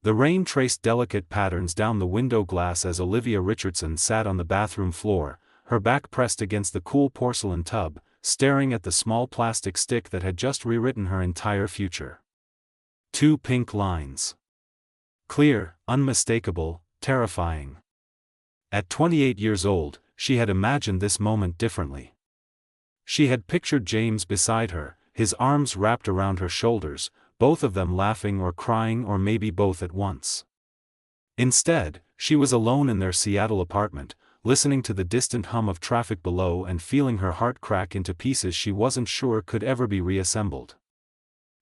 The rain traced delicate patterns down the window glass as Olivia Richardson sat on the bathroom floor, her back pressed against the cool porcelain tub, staring at the small plastic stick that had just rewritten her entire future. 2 pink lines. Clear, unmistakable, terrifying. At 28 years old, she had imagined this moment differently. She had pictured James beside her, his arms wrapped around her shoulders, both of them laughing or crying or maybe both at once. Instead, she was alone in their Seattle apartment, listening to the distant hum of traffic below and feeling her heart crack into pieces she wasn't sure could ever be reassembled.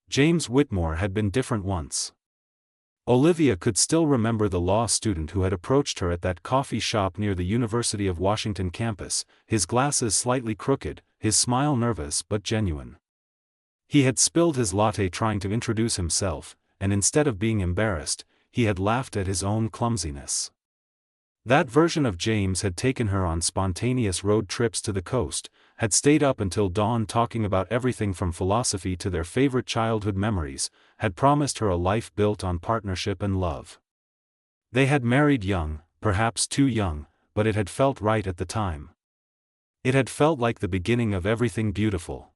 James Whitmore had been different once. Olivia could still remember the law student who had approached her at that coffee shop near the University of Washington campus, his glasses slightly crooked, his smile nervous but genuine. He had spilled his latte trying to introduce himself, and instead of being embarrassed, he had laughed at his own clumsiness. That version of James had taken her on spontaneous road trips to the coast, had stayed up until dawn talking about everything from philosophy to their favorite childhood memories, had promised her a life built on partnership and love. They had married young, perhaps too young, but it had felt right at the time. It had felt like the beginning of everything beautiful.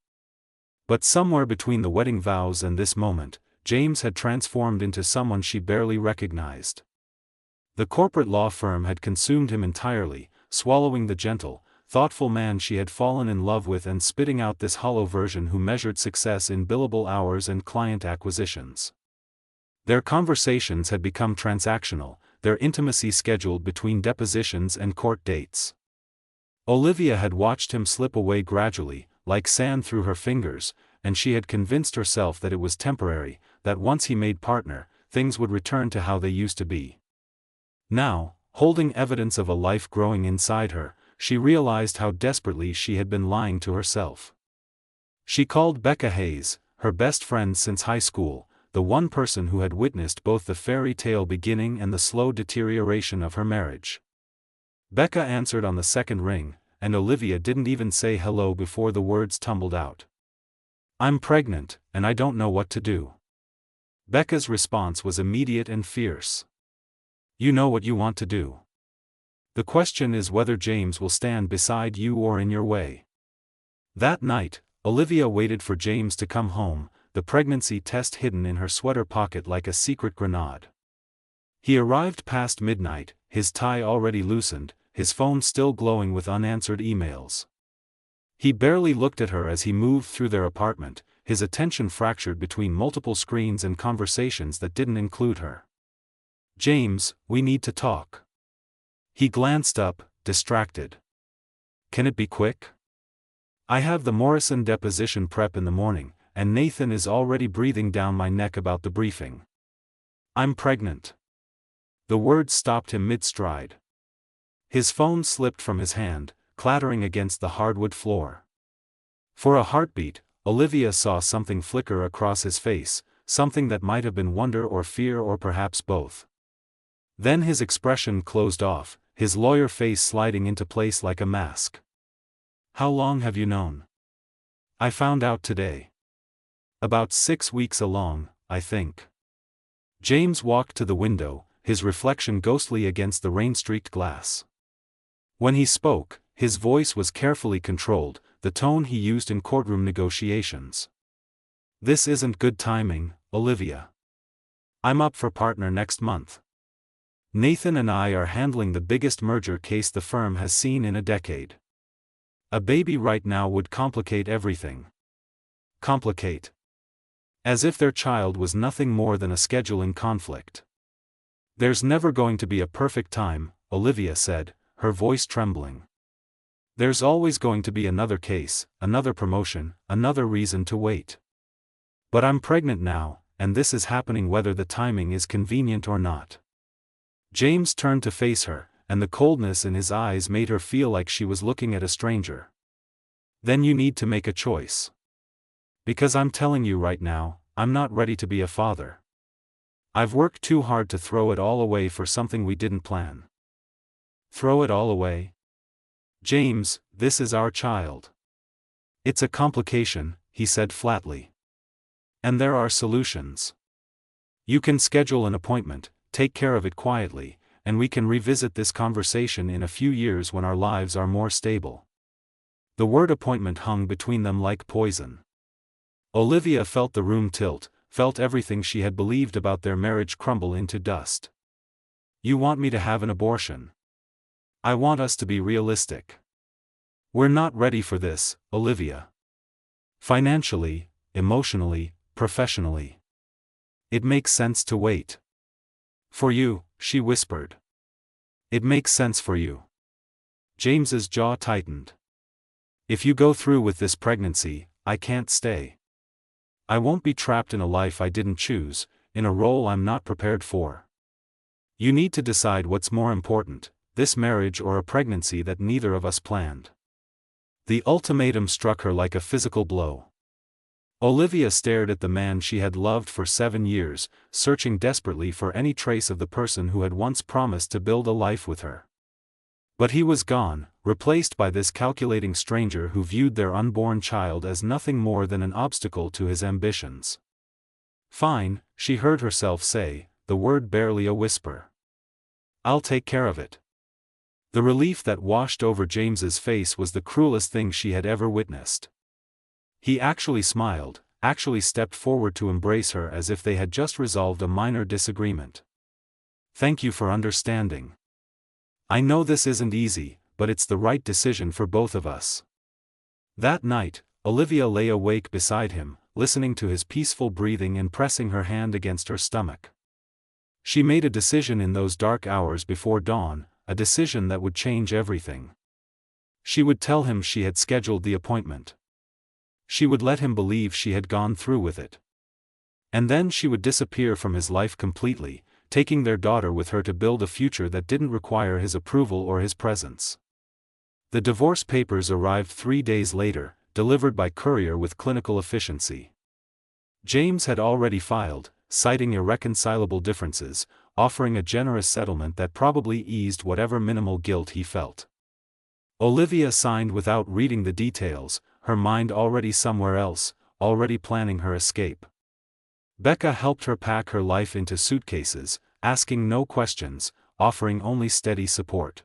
But somewhere between the wedding vows and this moment, James had transformed into someone she barely recognized. The corporate law firm had consumed him entirely, swallowing the gentle, thoughtful man she had fallen in love with and spitting out this hollow version who measured success in billable hours and client acquisitions. Their conversations had become transactional, their intimacy scheduled between depositions and court dates. Olivia had watched him slip away gradually, like sand through her fingers, and she had convinced herself that it was temporary, that once he made partner, things would return to how they used to be. Now, holding evidence of a life growing inside her, she realized how desperately she had been lying to herself. She called Becca Hayes, her best friend since high school, the one person who had witnessed both the fairy tale beginning and the slow deterioration of her marriage. Becca answered on the second ring, and Olivia didn't even say hello before the words tumbled out. "I'm pregnant, and I don't know what to do." Becca's response was immediate and fierce. "You know what you want to do. The question is whether James will stand beside you or in your way." That night, Olivia waited for James to come home, the pregnancy test hidden in her sweater pocket like a secret grenade. He arrived past midnight, his tie already loosened, his phone still glowing with unanswered emails. He barely looked at her as he moved through their apartment, his attention fractured between multiple screens and conversations that didn't include her. "James, we need to talk." He glanced up, distracted. "Can it be quick? I have the Morrison deposition prep in the morning, and Nathan is already breathing down my neck about the briefing. I'm pregnant." The words stopped him mid-stride. His phone slipped from his hand, clattering against the hardwood floor. For a heartbeat, Olivia saw something flicker across his face, something that might have been wonder or fear or perhaps both. Then his expression closed off, his lawyer face sliding into place like a mask. "How long have you known?" "I found out today." "About 6 weeks along, I think." James walked to the window, his reflection ghostly against the rain-streaked glass. When he spoke, his voice was carefully controlled, the tone he used in courtroom negotiations. "This isn't good timing, Olivia. I'm up for partner next month. Nathan and I are handling the biggest merger case the firm has seen in a decade. A baby right now would complicate everything." Complicate. As if their child was nothing more than a scheduling conflict. "There's never going to be a perfect time," Olivia said, her voice trembling. "There's always going to be another case, another promotion, another reason to wait. But I'm pregnant now, and this is happening whether the timing is convenient or not." James turned to face her, and the coldness in his eyes made her feel like she was looking at a stranger. "Then you need to make a choice. Because I'm telling you right now, I'm not ready to be a father. I've worked too hard to throw it all away for something we didn't plan." "Throw it all away?" "James, this is our child." "It's a complication," he said flatly. "And there are solutions. You can schedule an appointment, take care of it quietly, and we can revisit this conversation in a few years when our lives are more stable." The word appointment hung between them like poison. Olivia felt the room tilt, felt everything she had believed about their marriage crumble into dust. "You want me to have an abortion? I want us to be realistic. We're not ready for this, Olivia. Financially, emotionally, professionally. It makes sense to wait." "For you," she whispered. "It makes sense for you." James's jaw tightened. "If you go through with this pregnancy, I can't stay. I won't be trapped in a life I didn't choose, in a role I'm not prepared for. You need to decide what's more important, this marriage or a pregnancy that neither of us planned." The ultimatum struck her like a physical blow. Olivia stared at the man she had loved for 7 years, searching desperately for any trace of the person who had once promised to build a life with her. But he was gone, replaced by this calculating stranger who viewed their unborn child as nothing more than an obstacle to his ambitions. "Fine," she heard herself say, the word barely a whisper. "I'll take care of it." The relief that washed over James's face was the cruelest thing she had ever witnessed. He actually smiled, actually stepped forward to embrace her as if they had just resolved a minor disagreement. "Thank you for understanding. I know this isn't easy, but it's the right decision for both of us." That night, Olivia lay awake beside him, listening to his peaceful breathing and pressing her hand against her stomach. She made a decision in those dark hours before dawn, a decision that would change everything. She would tell him she had scheduled the appointment. She would let him believe she had gone through with it. And then she would disappear from his life completely, taking their daughter with her to build a future that didn't require his approval or his presence. The divorce papers arrived 3 days later, delivered by courier with clinical efficiency. James had already filed, citing irreconcilable differences, offering a generous settlement that probably eased whatever minimal guilt he felt. Olivia signed without reading the details, her mind already somewhere else, already planning her escape. Becca helped her pack her life into suitcases, asking no questions, offering only steady support.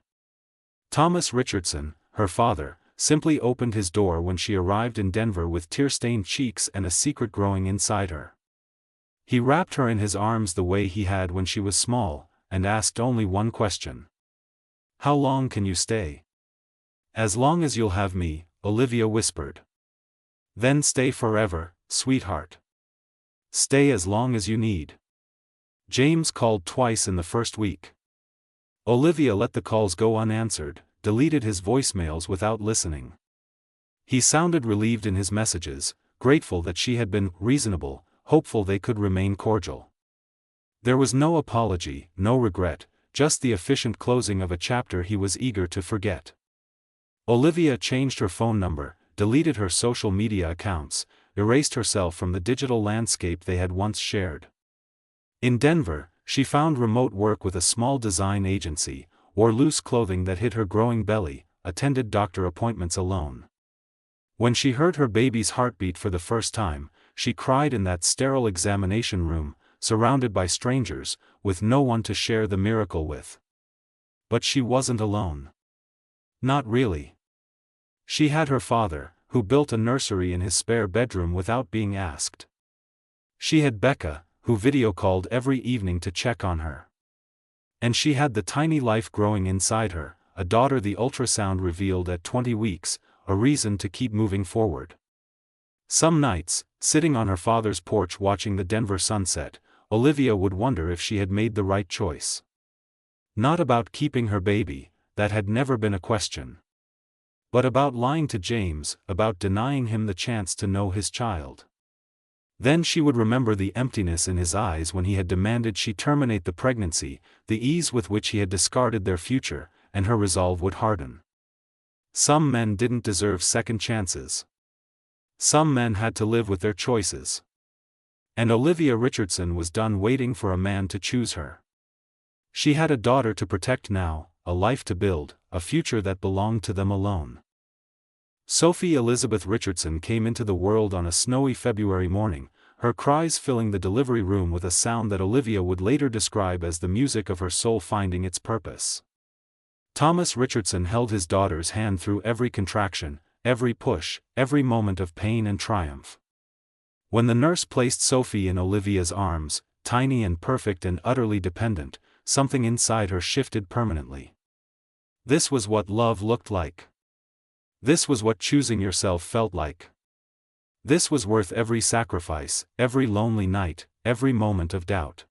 Thomas Richardson, her father, simply opened his door when she arrived in Denver with tear-stained cheeks and a secret growing inside her. He wrapped her in his arms the way he had when she was small, and asked only one question. "How long can you stay?" "As long as you'll have me," Olivia whispered. "Then stay forever, sweetheart. Stay as long as you need." James called twice in the first week. Olivia let the calls go unanswered, deleted his voicemails without listening. He sounded relieved in his messages, grateful that she had been reasonable, hopeful they could remain cordial. There was no apology, no regret, just the efficient closing of a chapter he was eager to forget. Olivia changed her phone number, deleted her social media accounts, erased herself from the digital landscape they had once shared. In Denver, she found remote work with a small design agency, wore loose clothing that hid her growing belly, attended doctor appointments alone. When she heard her baby's heartbeat for the first time, she cried in that sterile examination room, surrounded by strangers, with no one to share the miracle with. But she wasn't alone. Not really. She had her father, who built a nursery in his spare bedroom without being asked. She had Becca, who video-called every evening to check on her. And she had the tiny life growing inside her, a daughter the ultrasound revealed at 20 weeks, a reason to keep moving forward. Some nights, sitting on her father's porch watching the Denver sunset, Olivia would wonder if she had made the right choice. Not about keeping her baby, that had never been a question. But about lying to James, about denying him the chance to know his child. Then she would remember the emptiness in his eyes when he had demanded she terminate the pregnancy, the ease with which he had discarded their future, and her resolve would harden. Some men didn't deserve second chances. Some men had to live with their choices. And Olivia Richardson was done waiting for a man to choose her. She had a daughter to protect now, a life to build, a future that belonged to them alone. Sophie Elizabeth Richardson came into the world on a snowy February morning, her cries filling the delivery room with a sound that Olivia would later describe as the music of her soul finding its purpose. Thomas Richardson held his daughter's hand through every contraction, every push, every moment of pain and triumph. When the nurse placed Sophie in Olivia's arms, tiny and perfect and utterly dependent, something inside her shifted permanently. This was what love looked like. This was what choosing yourself felt like. This was worth every sacrifice, every lonely night, every moment of doubt.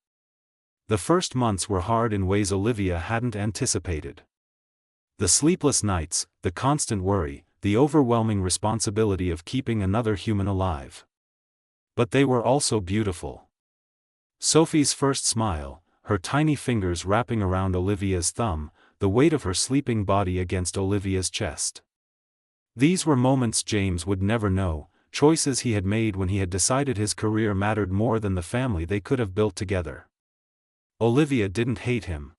The first months were hard in ways Olivia hadn't anticipated. The sleepless nights, the constant worry, the overwhelming responsibility of keeping another human alive. But they were also beautiful. Sophie's first smile, her tiny fingers wrapping around Olivia's thumb, the weight of her sleeping body against Olivia's chest. These were moments James would never know, choices he had made when he had decided his career mattered more than the family they could have built together. Olivia didn't hate him.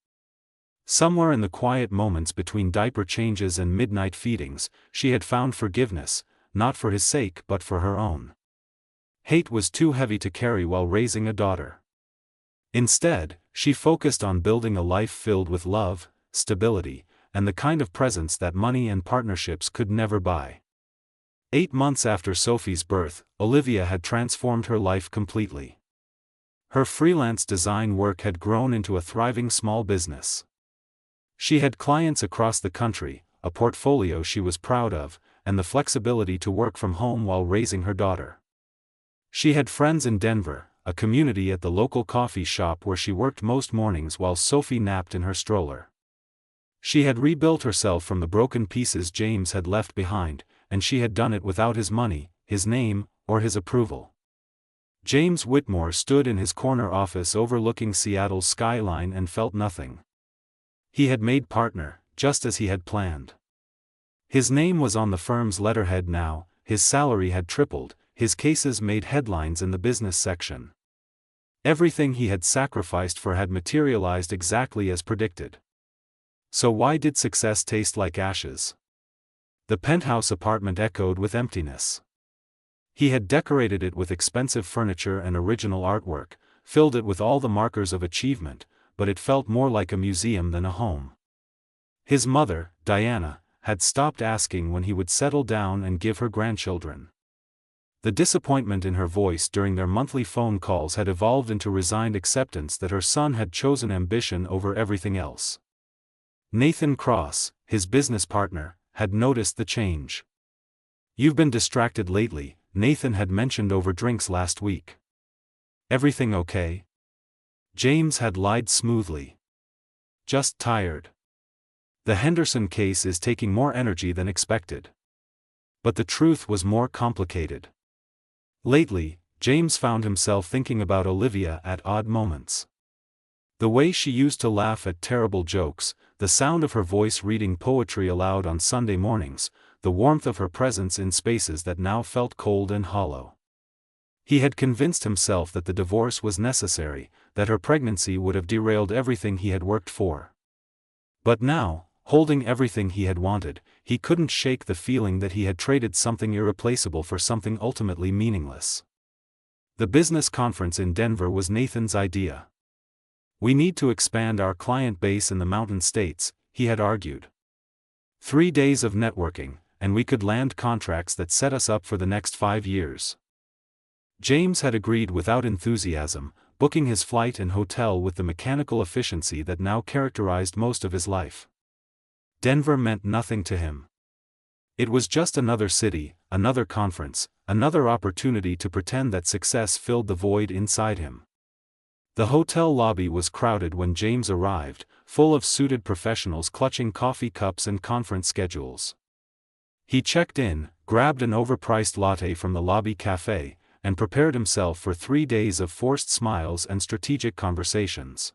Somewhere in the quiet moments between diaper changes and midnight feedings, she had found forgiveness, not for his sake but for her own. Hate was too heavy to carry while raising a daughter. Instead, she focused on building a life filled with love, stability, and the kind of presence that money and partnerships could never buy. 8 months after Sophie's birth, Olivia had transformed her life completely. Her freelance design work had grown into a thriving small business. She had clients across the country, a portfolio she was proud of, and the flexibility to work from home while raising her daughter. She had friends in Denver, a community at the local coffee shop where she worked most mornings while Sophie napped in her stroller. She had rebuilt herself from the broken pieces James had left behind, and she had done it without his money, his name, or his approval. James Whitmore stood in his corner office overlooking Seattle's skyline and felt nothing. He had made partner, just as he had planned. His name was on the firm's letterhead now, his salary had tripled, his cases made headlines in the business section. Everything he had sacrificed for had materialized exactly as predicted. So why did success taste like ashes? The penthouse apartment echoed with emptiness. He had decorated it with expensive furniture and original artwork, filled it with all the markers of achievement, but it felt more like a museum than a home. His mother, Diana, had stopped asking when he would settle down and give her grandchildren. The disappointment in her voice during their monthly phone calls had evolved into resigned acceptance that her son had chosen ambition over everything else. Nathan Cross, his business partner, had noticed the change. "You've been distracted lately," Nathan had mentioned over drinks last week. "Everything okay?" James had lied smoothly. "Just tired. The Henderson case is taking more energy than expected." But the truth was more complicated. Lately, James found himself thinking about Olivia at odd moments. The way she used to laugh at terrible jokes, the sound of her voice reading poetry aloud on Sunday mornings, the warmth of her presence in spaces that now felt cold and hollow. He had convinced himself that the divorce was necessary, that her pregnancy would have derailed everything he had worked for. But now, holding everything he had wanted, he couldn't shake the feeling that he had traded something irreplaceable for something ultimately meaningless. The business conference in Denver was Nathan's idea. "We need to expand our client base in the Mountain States," he had argued. 3 days of networking, and we could land contracts that set us up for the next 5 years. James had agreed without enthusiasm, booking his flight and hotel with the mechanical efficiency that now characterized most of his life. Denver meant nothing to him. It was just another city, another conference, another opportunity to pretend that success filled the void inside him. The hotel lobby was crowded when James arrived, full of suited professionals clutching coffee cups and conference schedules. He checked in, grabbed an overpriced latte from the lobby cafe, and prepared himself for 3 days of forced smiles and strategic conversations.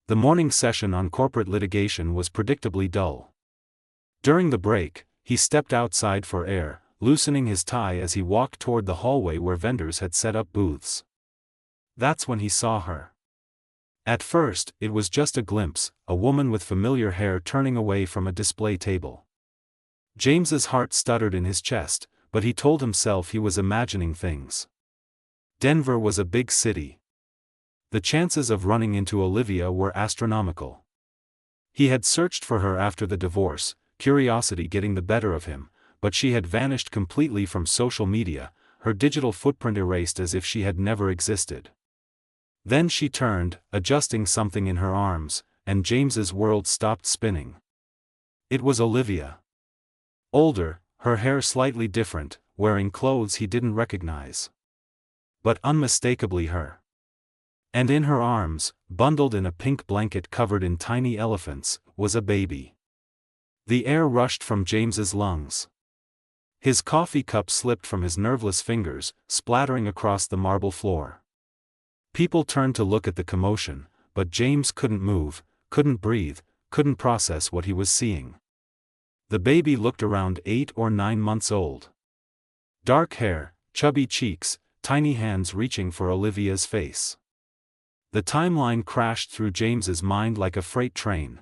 The morning session on corporate litigation was predictably dull. During the break, he stepped outside for air, loosening his tie as he walked toward the hallway where vendors had set up booths. That's when he saw her. At first, it was just a glimpse, a woman with familiar hair turning away from a display table. James's heart stuttered in his chest, but he told himself he was imagining things. Denver was a big city. The chances of running into Olivia were astronomical. He had searched for her after the divorce, curiosity getting the better of him, but she had vanished completely from social media, her digital footprint erased as if she had never existed. Then she turned, adjusting something in her arms, and James's world stopped spinning. It was Olivia. Older, her hair slightly different, wearing clothes he didn't recognize. But unmistakably her. And in her arms, bundled in a pink blanket covered in tiny elephants, was a baby. The air rushed from James's lungs. His coffee cup slipped from his nerveless fingers, splattering across the marble floor. People turned to look at the commotion, but James couldn't move, couldn't breathe, couldn't process what he was seeing. The baby looked around 8 or 9 months old. Dark hair, chubby cheeks, tiny hands reaching for Olivia's face. The timeline crashed through James's mind like a freight train.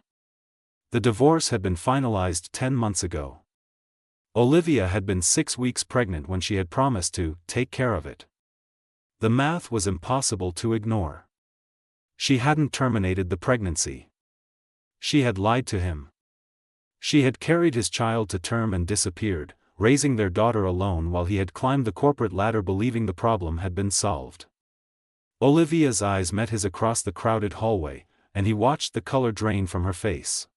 The divorce had been finalized 10 months ago. Olivia had been 6 weeks pregnant when she had promised to take care of it. The math was impossible to ignore. She hadn't terminated the pregnancy. She had lied to him. She had carried his child to term and disappeared, raising their daughter alone while he had climbed the corporate ladder believing the problem had been solved. Olivia's eyes met his across the crowded hallway, and he watched the color drain from her face.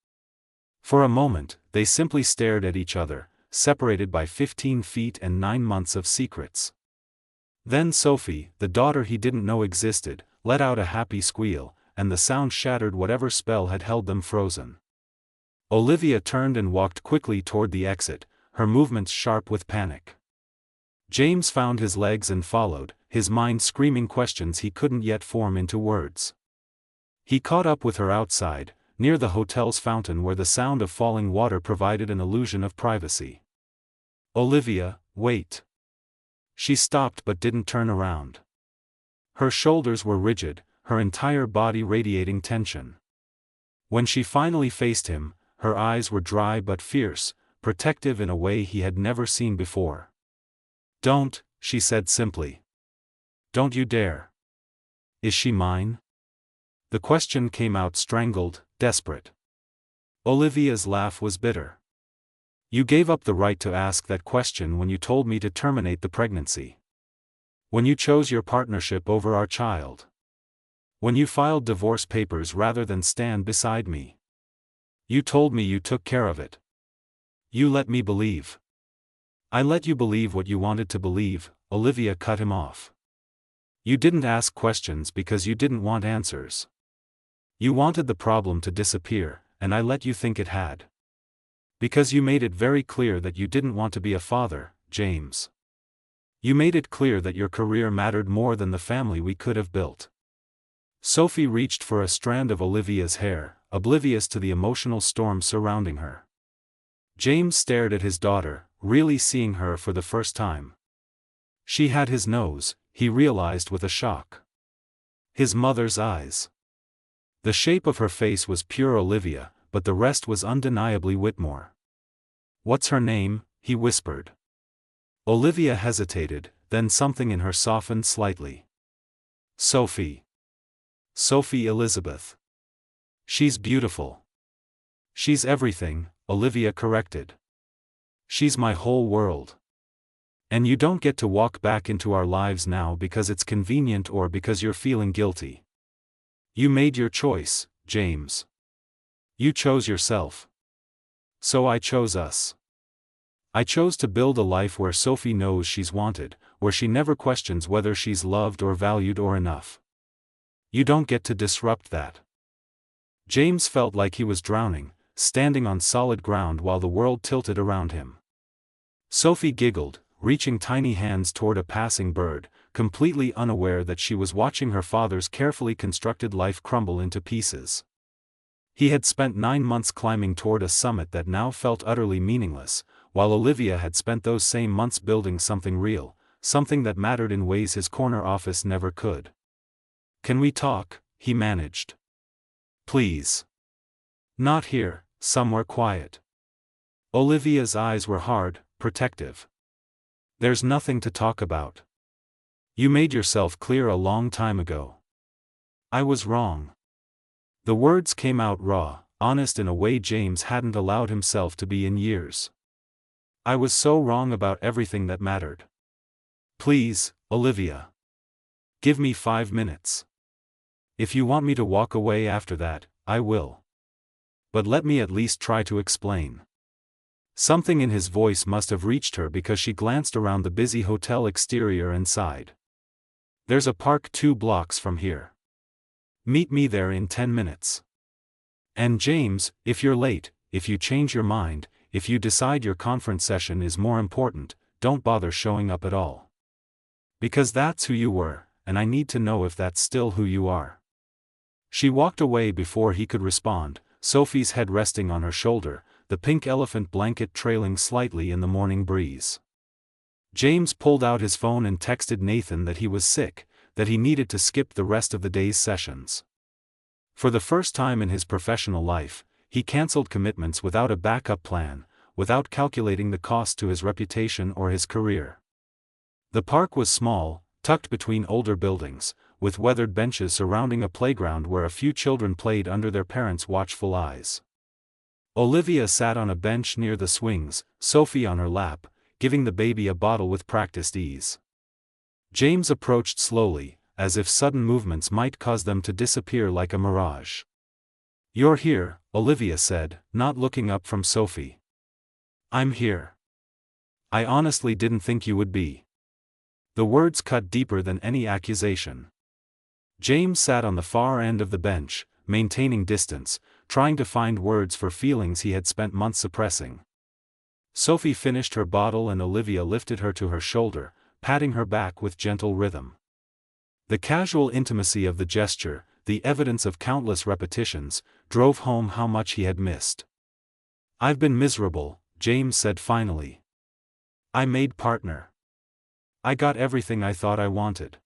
For a moment, they simply stared at each other, separated by 15 feet and 9 months of secrets. Then Sophie, the daughter he didn't know existed, let out a happy squeal, and the sound shattered whatever spell had held them frozen. Olivia turned and walked quickly toward the exit, her movements sharp with panic. James found his legs and followed, his mind screaming questions he couldn't yet form into words. He caught up with her outside, near the hotel's fountain where the sound of falling water provided an illusion of privacy. "Olivia, wait." She stopped but didn't turn around. Her shoulders were rigid, her entire body radiating tension. When she finally faced him, her eyes were dry but fierce, protective in a way he had never seen before. "Don't," she said simply. "Don't you dare." "Is she mine?" The question came out strangled, desperate. Olivia's laugh was bitter. "You gave up the right to ask that question when you told me to terminate the pregnancy. When you chose your partnership over our child. When you filed divorce papers rather than stand beside me. You told me you took care of it. You let me believe." "I let you believe what you wanted to believe," Olivia cut him off. "You didn't ask questions because you didn't want answers. You wanted the problem to disappear, and I let you think it had. Because you made it very clear that you didn't want to be a father, James. You made it clear that your career mattered more than the family we could have built." Sophie reached for a strand of Olivia's hair, oblivious to the emotional storm surrounding her. James stared at his daughter, really seeing her for the first time. She had his nose, he realized with a shock. His mother's eyes. The shape of her face was pure Olivia, but the rest was undeniably Whitmore. "What's her name?" he whispered. Olivia hesitated, then something in her softened slightly. "Sophie. Sophie Elizabeth. She's beautiful." "She's everything," Olivia corrected. "She's my whole world. And you don't get to walk back into our lives now because it's convenient or because you're feeling guilty. You made your choice, James. You chose yourself. So I chose us. I chose to build a life where Sophie knows she's wanted, where she never questions whether she's loved or valued or enough. You don't get to disrupt that." James felt like he was drowning, standing on solid ground while the world tilted around him. Sophie giggled, reaching tiny hands toward a passing bird, completely unaware that she was watching her father's carefully constructed life crumble into pieces. He had spent 9 months climbing toward a summit that now felt utterly meaningless, while Olivia had spent those same months building something real, something that mattered in ways his corner office never could. "Can we talk?" he managed. "Please. Not here, somewhere quiet." Olivia's eyes were hard, protective. "There's nothing to talk about." You made yourself clear a long time ago. I was wrong. The words came out raw, honest in a way James hadn't allowed himself to be in years. I was so wrong about everything that mattered. Please, Olivia. Give me 5 minutes. If you want me to walk away after that, I will. But let me at least try to explain. Something in his voice must have reached her because she glanced around the busy hotel exterior and sighed. There's a park 2 blocks from here. Meet me there in 10 minutes. And James, if you're late, if you change your mind, if you decide your conference session is more important, don't bother showing up at all. Because that's who you were, and I need to know if that's still who you are. She walked away before he could respond, Sophie's head resting on her shoulder, the pink elephant blanket trailing slightly in the morning breeze. James pulled out his phone and texted Nathan that he was sick, that he needed to skip the rest of the day's sessions. For the first time in his professional life, he cancelled commitments without a backup plan, without calculating the cost to his reputation or his career. The park was small, tucked between older buildings, with weathered benches surrounding a playground where a few children played under their parents' watchful eyes. Olivia sat on a bench near the swings, Sophie on her lap, giving the baby a bottle with practiced ease. James approached slowly, as if sudden movements might cause them to disappear like a mirage. You're here, Olivia said, not looking up from Sophie. I'm here. I honestly didn't think you would be. The words cut deeper than any accusation. James sat on the far end of the bench, maintaining distance, trying to find words for feelings he had spent months suppressing. Sophie finished her bottle and Olivia lifted her to her shoulder, patting her back with gentle rhythm. The casual intimacy of the gesture, the evidence of countless repetitions, drove home how much he had missed. I've been miserable, James said finally. I made partner. I got everything I thought I wanted.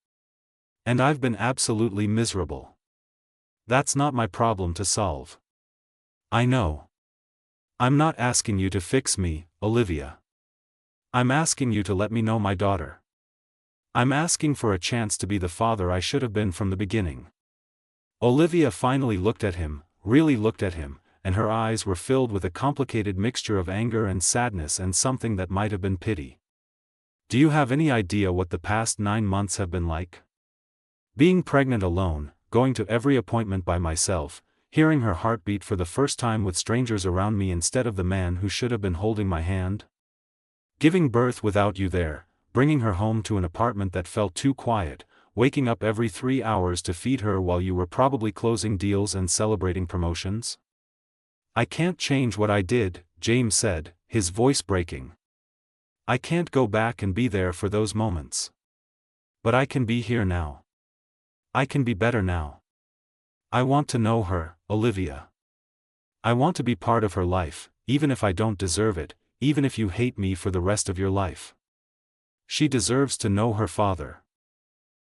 And I've been absolutely miserable. That's not my problem to solve. I know. I'm not asking you to fix me, Olivia. I'm asking you to let me know my daughter. I'm asking for a chance to be the father I should have been from the beginning. Olivia finally looked at him, really looked at him, and her eyes were filled with a complicated mixture of anger and sadness and something that might have been pity. Do you have any idea what the past 9 months have been like? Being pregnant alone, going to every appointment by myself, hearing her heartbeat for the first time with strangers around me instead of the man who should have been holding my hand? Giving birth without you there, bringing her home to an apartment that felt too quiet, waking up every 3 hours to feed her while you were probably closing deals and celebrating promotions? I can't change what I did, James said, his voice breaking. I can't go back and be there for those moments. But I can be here now. I can be better now. I want to know her, Olivia. I want to be part of her life, even if I don't deserve it, even if you hate me for the rest of your life. She deserves to know her father.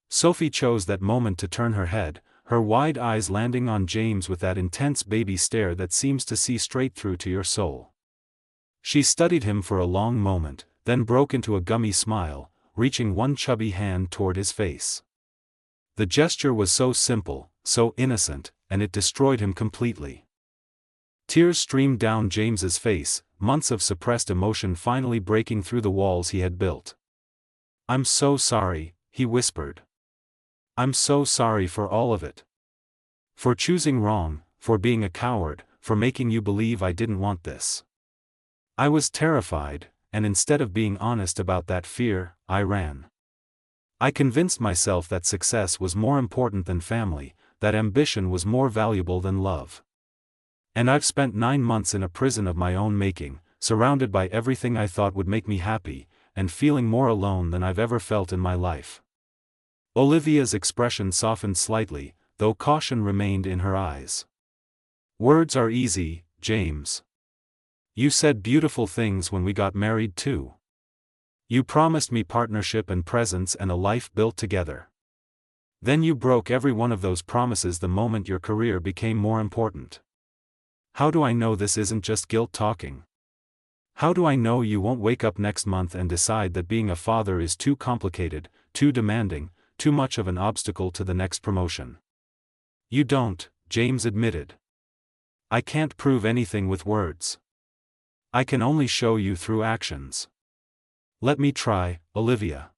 Sophie chose that moment to turn her head, her wide eyes landing on James with that intense baby stare that seems to see straight through to your soul. She studied him for a long moment, then broke into a gummy smile, reaching one chubby hand toward his face. The gesture was so simple, so innocent, and it destroyed him completely. Tears streamed down James's face, months of suppressed emotion finally breaking through the walls he had built. I'm so sorry, he whispered. I'm so sorry for all of it. For choosing wrong, for being a coward, for making you believe I didn't want this. I was terrified, and instead of being honest about that fear, I ran. I convinced myself that success was more important than family, that ambition was more valuable than love. And I've spent 9 months in a prison of my own making, surrounded by everything I thought would make me happy, and feeling more alone than I've ever felt in my life. Olivia's expression softened slightly, though caution remained in her eyes. Words are easy, James. You said beautiful things when we got married too. You promised me partnership and presence and a life built together. Then you broke every one of those promises the moment your career became more important. How do I know this isn't just guilt talking? How do I know you won't wake up next month and decide that being a father is too complicated, too demanding, too much of an obstacle to the next promotion. You don't, James admitted. I can't prove anything with words. I can only show you through actions. Let me try, Olivia.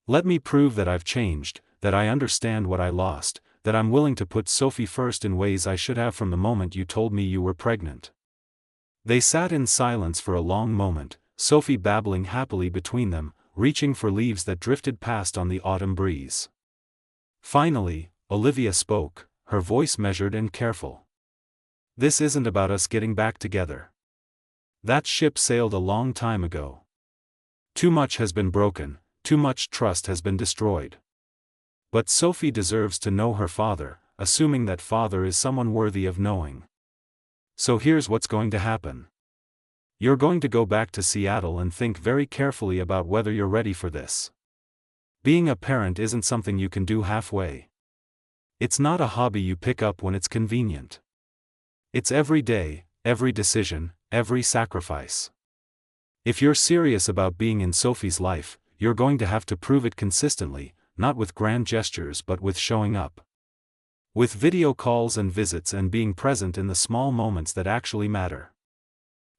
Let me prove that I've changed, that I understand what I lost, that I'm willing to put Sophie first in ways I should have from the moment you told me you were pregnant. They sat in silence for a long moment, Sophie babbling happily between them, reaching for leaves that drifted past on the autumn breeze. Finally, Olivia spoke, her voice measured and careful. This isn't about us getting back together. That ship sailed a long time ago. Too much has been broken, too much trust has been destroyed. But Sophie deserves to know her father, assuming that father is someone worthy of knowing. So here's what's going to happen. You're going to go back to Seattle and think very carefully about whether you're ready for this. Being a parent isn't something you can do halfway. It's not a hobby you pick up when it's convenient. It's every day, every decision, every sacrifice. If you're serious about being in Sophie's life, you're going to have to prove it consistently, not with grand gestures but with showing up. With video calls and visits and being present in the small moments that actually matter.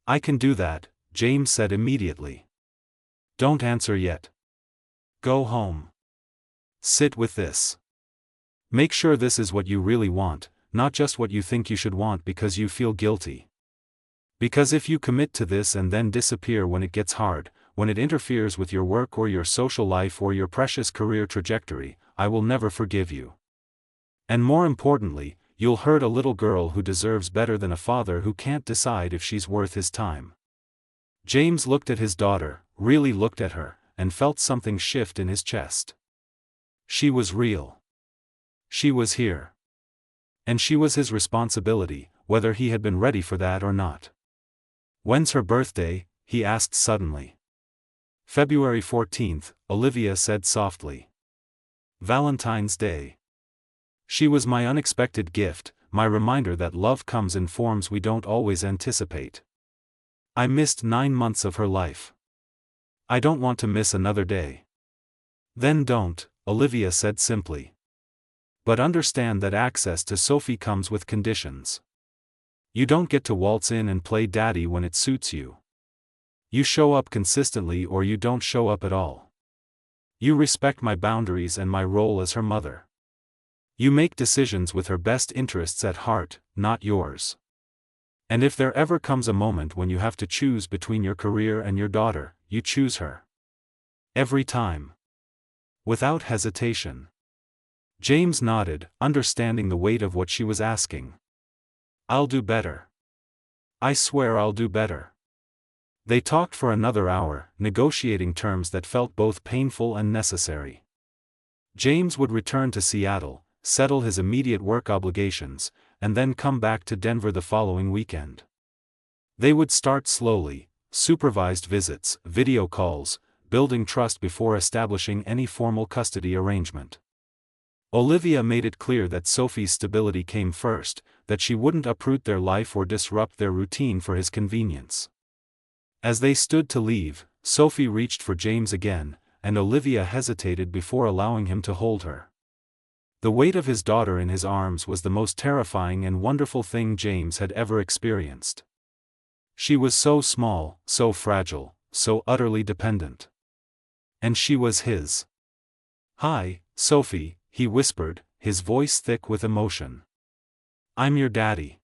I can do that, James said immediately. Don't answer yet. Go home. Sit with this. Make sure this is what you really want, not just what you think you should want because you feel guilty. Because if you commit to this and then disappear when it gets hard, when it interferes with your work or your social life or your precious career trajectory, I will never forgive you. And more importantly, you'll hurt a little girl who deserves better than a father who can't decide if she's worth his time. James looked at his daughter, really looked at her, and felt something shift in his chest. She was real. She was here. And she was his responsibility, whether he had been ready for that or not. When's her birthday? He asked suddenly. February 14th, Olivia said softly. Valentine's Day. She was my unexpected gift, my reminder that love comes in forms we don't always anticipate. I missed 9 months of her life. I don't want to miss another day. Then don't, Olivia said simply. But understand that access to Sophie comes with conditions. You don't get to waltz in and play daddy when it suits you. You show up consistently or you don't show up at all. You respect my boundaries and my role as her mother. You make decisions with her best interests at heart, not yours. And if there ever comes a moment when you have to choose between your career and your daughter, you choose her. Every time. Without hesitation. James nodded, understanding the weight of what she was asking. I'll do better. I swear I'll do better. They talked for another hour, negotiating terms that felt both painful and necessary. James would return to Seattle, settle his immediate work obligations, and then come back to Denver the following weekend. They would start slowly, supervised visits, video calls, building trust before establishing any formal custody arrangement. Olivia made it clear that Sophie's stability came first, that she wouldn't uproot their life or disrupt their routine for his convenience. As they stood to leave, Sophie reached for James again, and Olivia hesitated before allowing him to hold her. The weight of his daughter in his arms was the most terrifying and wonderful thing James had ever experienced. She was so small, so fragile, so utterly dependent. And she was his. Hi, Sophie, he whispered, his voice thick with emotion. I'm your daddy.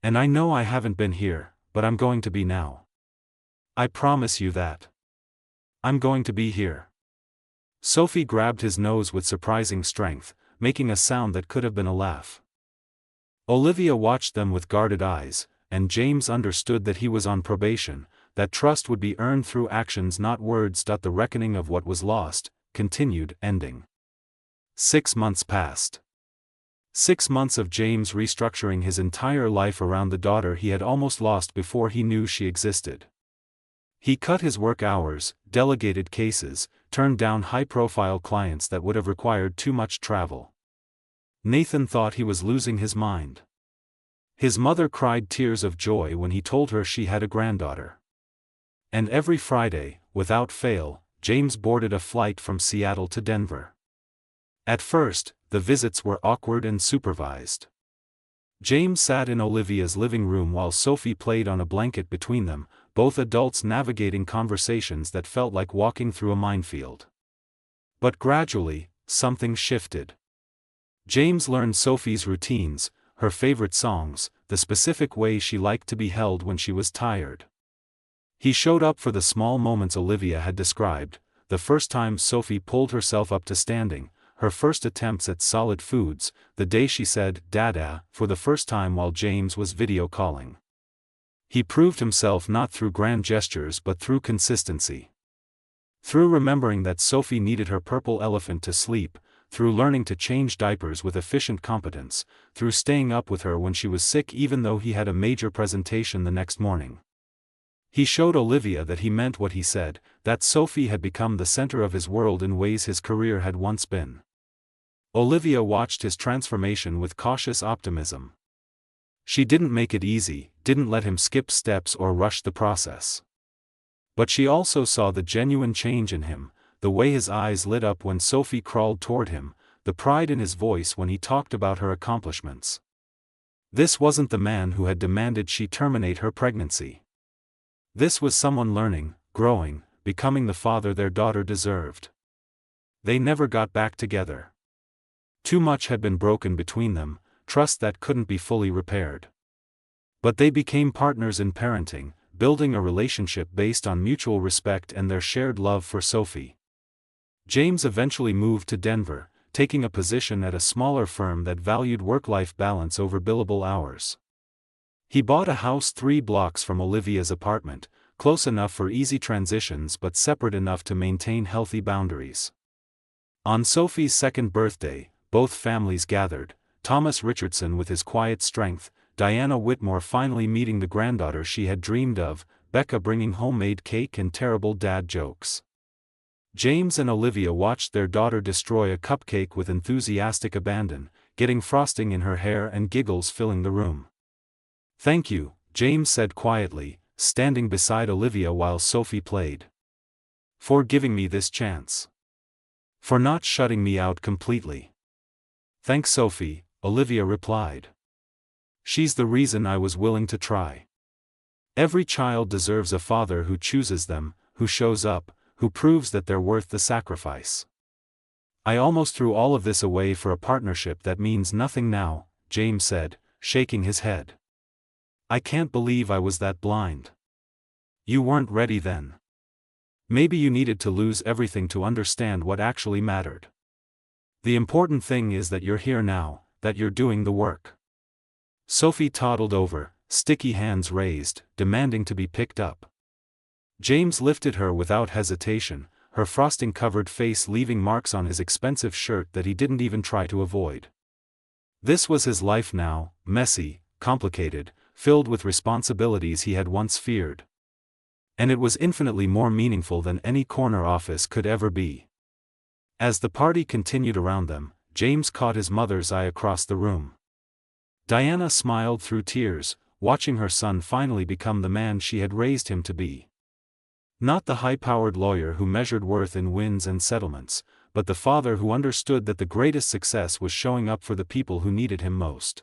And I know I haven't been here, but I'm going to be now. I promise you that. I'm going to be here. Sophie grabbed his nose with surprising strength, making a sound that could have been a laugh. Olivia watched them with guarded eyes, and James understood that he was on probation, that trust would be earned through actions not words. The reckoning of what was lost continued, ending. 6 months passed. 6 months of James restructuring his entire life around the daughter he had almost lost before he knew she existed. He cut his work hours, delegated cases, turned down high-profile clients that would have required too much travel. Nathan thought he was losing his mind. His mother cried tears of joy when he told her she had a granddaughter. And every Friday, without fail, James boarded a flight from Seattle to Denver. At first, the visits were awkward and supervised. James sat in Olivia's living room while Sophie played on a blanket between them, both adults navigating conversations that felt like walking through a minefield. But gradually, something shifted. James learned Sophie's routines, her favorite songs, the specific way she liked to be held when she was tired. He showed up for the small moments Olivia had described, the first time Sophie pulled herself up to standing, her first attempts at solid foods, the day she said "Dada" for the first time while James was video calling. He proved himself not through grand gestures but through consistency. Through remembering that Sophie needed her purple elephant to sleep, through learning to change diapers with efficient competence, through staying up with her when she was sick even though he had a major presentation the next morning. He showed Olivia that he meant what he said, that Sophie had become the center of his world in ways his career had once been. Olivia watched his transformation with cautious optimism. She didn't make it easy, didn't let him skip steps or rush the process. But she also saw the genuine change in him, the way his eyes lit up when Sophie crawled toward him, the pride in his voice when he talked about her accomplishments. This wasn't the man who had demanded she terminate her pregnancy. This was someone learning, growing, becoming the father their daughter deserved. They never got back together. Too much had been broken between them, trust that couldn't be fully repaired. But they became partners in parenting, building a relationship based on mutual respect and their shared love for Sophie. James eventually moved to Denver, taking a position at a smaller firm that valued work-life balance over billable hours. He bought a house 3 blocks from Olivia's apartment, close enough for easy transitions but separate enough to maintain healthy boundaries. On Sophie's second birthday, both families gathered, Thomas Richardson with his quiet strength, Diana Whitmore finally meeting the granddaughter she had dreamed of, Becca bringing homemade cake and terrible dad jokes. James and Olivia watched their daughter destroy a cupcake with enthusiastic abandon, getting frosting in her hair and giggles filling the room. "Thank you," James said quietly, standing beside Olivia while Sophie played. "For giving me this chance. For not shutting me out completely." "Thanks Sophie," Olivia replied. "She's the reason I was willing to try. Every child deserves a father who chooses them, who shows up, who proves that they're worth the sacrifice. I almost threw all of this away for a partnership that means nothing now," James said, shaking his head. "I can't believe I was that blind." "You weren't ready then. Maybe you needed to lose everything to understand what actually mattered. The important thing is that you're here now, that you're doing the work." Sophie toddled over, sticky hands raised, demanding to be picked up. James lifted her without hesitation, her frosting-covered face leaving marks on his expensive shirt that he didn't even try to avoid. This was his life now, messy, complicated, filled with responsibilities he had once feared. And it was infinitely more meaningful than any corner office could ever be. As the party continued around them, James caught his mother's eye across the room. Diana smiled through tears, watching her son finally become the man she had raised him to be. Not the high-powered lawyer who measured worth in wins and settlements, but the father who understood that the greatest success was showing up for the people who needed him most.